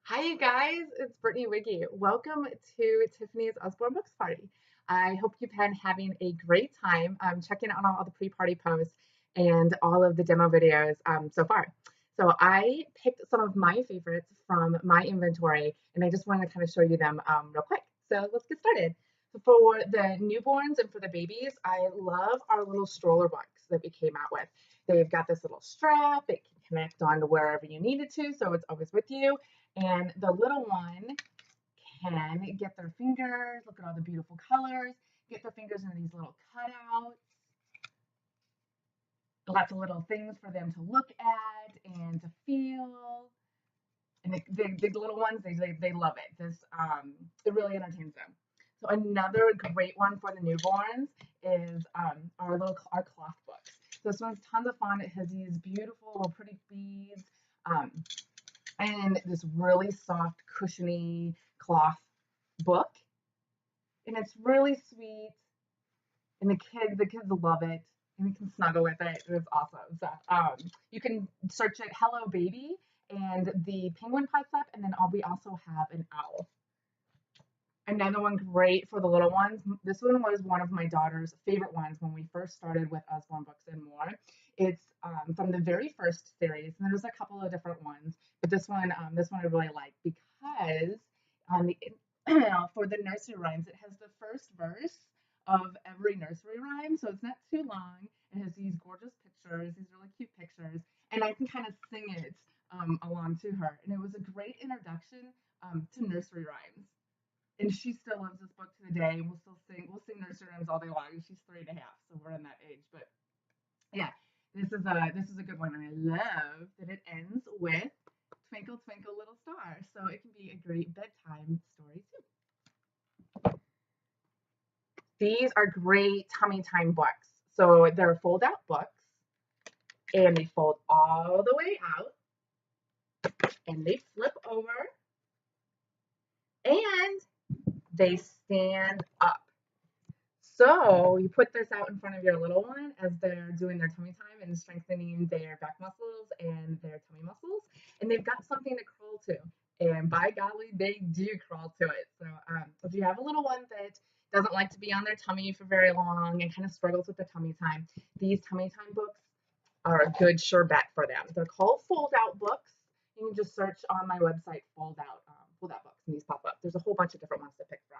Hi, you guys. It's Brittany Wiggy. Welcome to Tiffany's Osborne Books Party. I hope you've been having a great time checking out on all the pre-party posts and all of the demo videos so far. So I picked some of my favorites from my inventory, and I just want to kind of show you them real quick. So let's get started. So for the newborns and for the babies, I love our little stroller box that we came out with. They've got this little strap. It can connect on to wherever you need it to, so it's always with you. And the little one can get their fingers, look at all the beautiful colors, get their fingers into these little cutouts, lots of little things for them to look at and to feel. And the little ones, they love it. It really entertains them. So another great one for the newborns is our cloth books. So this one's tons of fun. It has these beautiful little pretty beads. Um, and this really soft, cushiony cloth book. And it's really sweet. And the kids love it. And you can snuggle with it. It's awesome. So you can search it Hello Baby, and the penguin pops up, and then we also have an owl. Another one great for the little ones. This one was one of my daughter's favorite ones when we first started with Osborne Books and More. It's from the very first series, and there's a couple of different ones, but this one I really like because on the for the nursery rhymes, it has the first verse of every nursery rhyme, so it's not too long. It has these gorgeous pictures, these really cute pictures, and I can kind of sing it along to her. And it was a great introduction to nursery rhymes, and she still loves this book to the day. We'll sing nursery rhymes all day long. She's 3.5, so we're in that age. But yeah, this is a good one, and I love that it ends with Twinkle Twinkle Little Star. So it can be a great bedtime story too. These are great tummy time books. So they're fold out books, and they fold all the way out, and they flip over, and they stand up. So you put this out in front of your little one as they're doing their tummy time and strengthening their back muscles and their tummy muscles, and they've got something to crawl to. And by golly, they do crawl to it. So if you have a little one that doesn't like to be on their tummy for very long and kind of struggles with the tummy time, these tummy time books are a good sure bet for them. They're called fold out books. You can just search on my website fold out books, and these pop up. There's a whole bunch of different ones to pick from.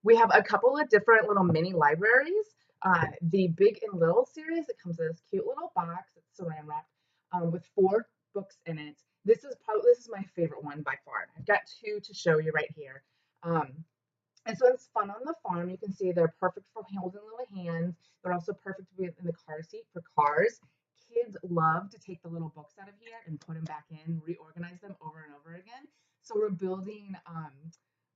We have a couple of different little mini libraries. The Big and Little series, it comes in this cute little box. It's saran wrapped with 4 books in it. This is my favorite one by far. I've got 2 to show you right here. And so it's fun on the farm. You can see they're perfect for holding little hands. They're also perfect to be in the car seat for cars. Kids love to take the little books out of here and put them back in, reorganize them over and over again. So we're building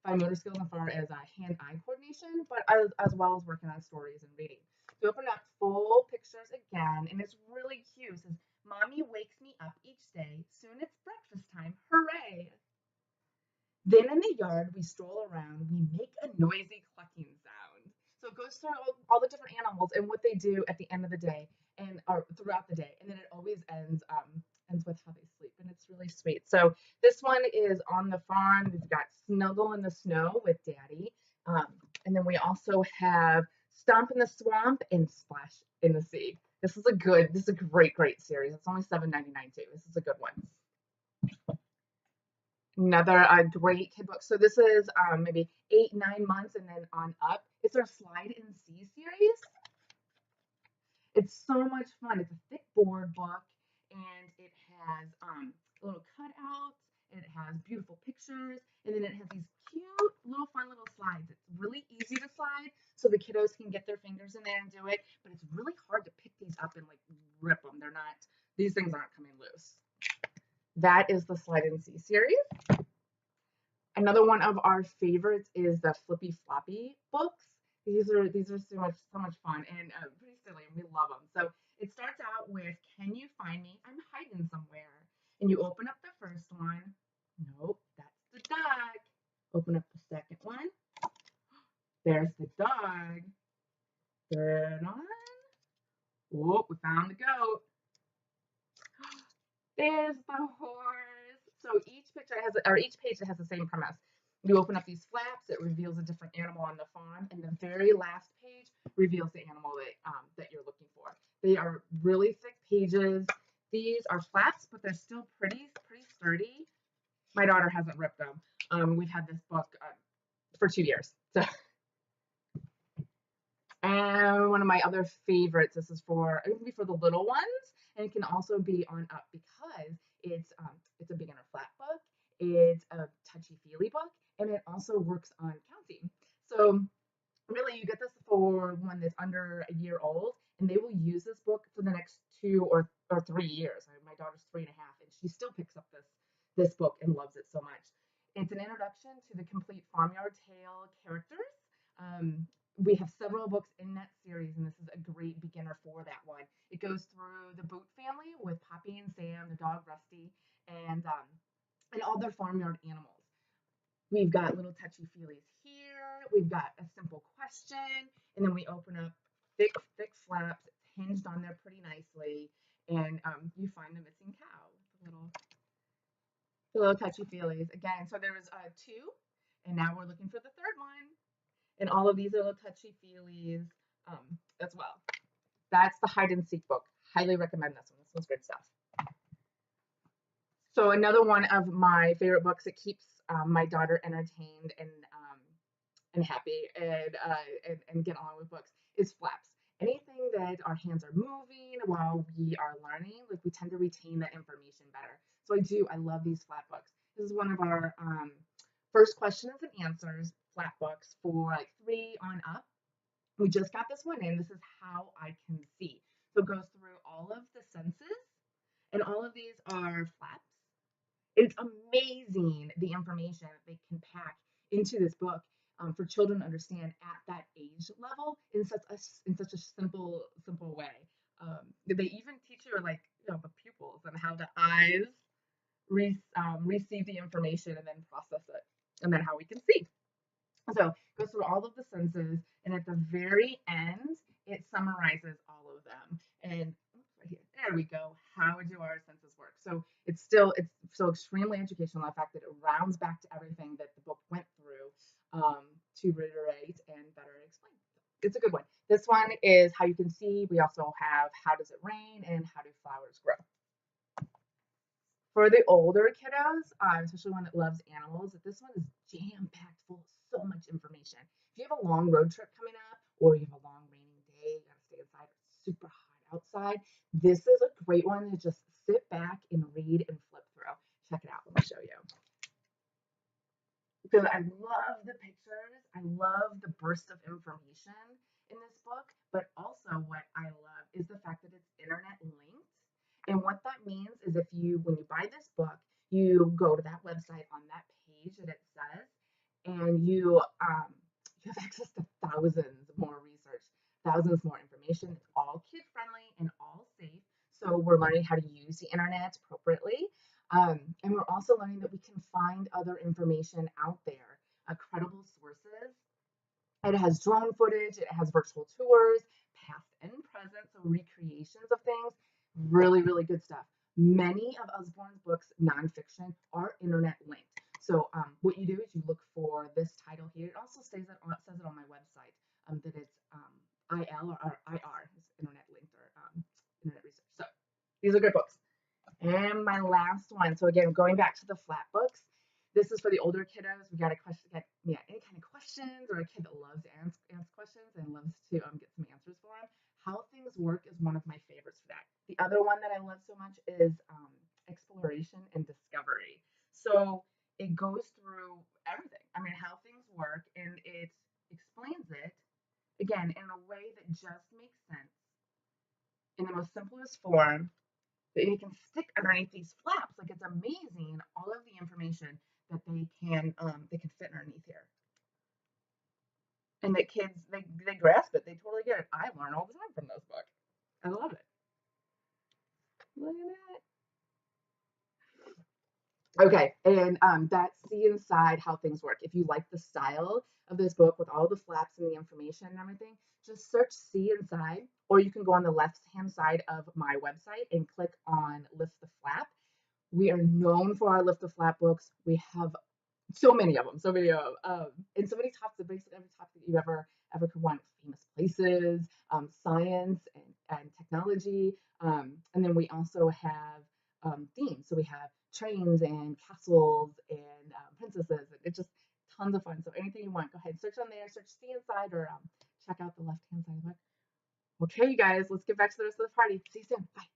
fine motor skills as far as hand-eye coordination, but as well as working on stories and reading. So open up full pictures again, and it's really cute. It says, "Mommy wakes me up each day. Soon it's breakfast time. Hooray!" Then in the yard, we stroll around. We make a noisy clucking sound. So it goes through all the different animals and what they do at the end of the day or throughout the day, and then it always ends with how they sleep, and it's really sweet. So this one is on the farm. We've got Snuggle in the Snow with Daddy, um, and then we also have Stomp in the Swamp and Splash in the Sea. This is a great series. It's only $7.99 too. This is a good one. Another great kid book. So this is maybe 8, 9 months and then on up. It's our Slide and See series. It's so much fun. It's a thick board book, and it has little cutouts. It has beautiful pictures, and then it has these cute little fun little slides. It's really easy to slide, so the kiddos can get their fingers in there and do it. But it's really hard to pick these up and like rip them. They're not. These things aren't coming loose. That is the Slide and See series. Another one of our favorites is the Flippy Floppy books. These are so much fun and pretty silly, and we love them. So it starts out with, "Can you find me? I'm hiding somewhere." And you open up the first one. Nope, that's the dog. Open up the second one. There's the dog. Third one. Oh, we found the goat. There's the horse. So each picture has, or each page has the same premise. You open up these flaps, it reveals a different animal on the farm, and the very last page reveals the animal that you're looking for. They are really thick pages. These are flaps, but they're still pretty sturdy. My daughter hasn't ripped them. We've had this book for 2 years. So, and one of my other favorites. This is for, it can be for the little ones, and it can also be on up because it's a beginner flat book. It's a touchy feely book, and it also works on counting. So really, you get this for one that's under a year old, and they will use this book for the next 2 or 3 years. My daughter's 3.5, and she still picks up this book and loves it so much. It's an introduction to the complete Farmyard Tale characters. We have several books in that series, and this is a great beginner for that one. It goes through the Boot family with Poppy and Sam, the dog Rusty, and um, and all their farmyard animals. We've got little touchy feelies here. We've got a simple question, and then we open up thick flaps. It's hinged on there pretty nicely, and you find the missing cow. The little touchy feelies again. So there was two, and now we're looking for the third one. And all of these are little touchy feelies as well. That's the hide and seek book. Highly recommend this one. This one's good stuff. So another one of my favorite books that keeps my daughter entertained and happy and get along with books is flaps. Anything that our hands are moving while we are learning, like we tend to retain that information better. So I love these flat books. This is one of our first questions and answers flat books for like 3 on up. We just got this one in. This is how I can see. So it goes through all of the senses, and all of these are flaps. It's amazing the information that they can pack into this book for children to understand at that age level in such a simple way. They even teach you like the pupils and how the eyes receive the information and then process it, and then how we can see. So it goes through all of the senses, and at the very end, it summarizes all of them. And right here, there we go. How do our senses work? So it's so extremely educational. The fact that it rounds back to everything that the book went through to reiterate and better explain. It's a good one. This one is how you can see. We also have how does it rain and how do flowers grow. For the older kiddos, especially one that loves animals, this one is jam packed full of so much information. If you have a long road trip coming up, or you have a long rainy day, you gotta stay inside, it's super hot outside, this is a great one to just sit back and read and flip through. Check it out. Let me show you. Because I love the pictures, I love the burst of information in this book, but also what I love is the fact that it's internet linked. And what that means is when you buy this book, you go to that website on that page that it says, and you have access to thousands more research, thousands more information. It's all kid friendly and all safe. So we're learning how to use the internet appropriately. And we're also learning that we can find other information out there, credible sources. It has drone footage, it has virtual tours, past and present, so recreations of things. Really, really good stuff. Many of Usborne's books, nonfiction, are internet linked. So what you do is you look for this title here. It also says it on my website that it's IL or IR, is internet linked or internet research. So these are good books. And my last one. So again, going back to the flat books, this is for the older kiddos. We got a question, any kind of questions, or a kid that loves to ask questions and loves to get some answers for them. How Things Work is one of my favorites for that. The other one that I love so much is exploration and discovery. So it goes through everything. I mean, how things work, and it explains it again in a way that just makes sense in the most simplest form that you can stick underneath these flaps. Like, it's amazing all of the information that they can fit underneath here. And that kids they grasp it, they totally get it. I learn all the time from those books. I love it. Look at that. Okay, and that's See Inside How Things Work. If you like the style of this book with all the flaps and the information and everything, just search See Inside, or you can go on the left hand side of my website and click on Lift the Flap. We are known for our lift the flat books. We have so many of them, so many of them, and so many topics, basically every topic that you ever could want, famous places, science and technology, and then we also have themes. So we have trains and castles and princesses. It's just tons of fun. So anything you want, go ahead, search on there, search See Inside, or check out the left hand side of the book. Okay, you guys, let's get back to the rest of the party. See you soon. Bye.